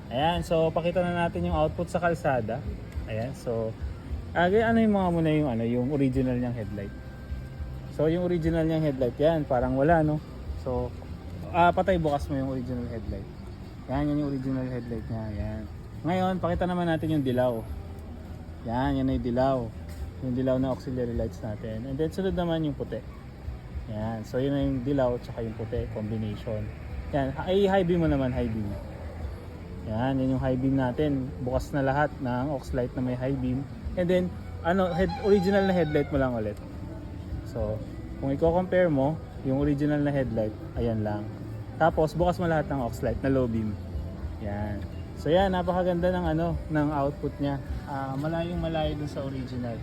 Ayan, so pakita na natin yung output sa kalsada. Ayan, so ano yung mga muna yung yung original niyang headlight. So yung original niyang headlight yan, parang wala no. So patay, bukas mo yung original headlight. Yan yung original headlight niya. Yan. Ngayon, pakita naman natin yung dilaw. Yan na yung dilaw. Yung dilaw na auxiliary lights natin. And then sunod naman yung puti. Yan. So yun na yung dilaw tsaka yung puti combination. Yan, high beam mo naman, high beam. Yan yung high beam natin. Bukas na lahat ng aux light na may high beam. And then original na headlight mo lang ulit. So, kung i-compare mo yung original na headlight, ayan lang. Tapos bukas mo lahat ng aux light na low beam. Yan. So yan, napakaganda ng ng output niya. Malayo dun sa original.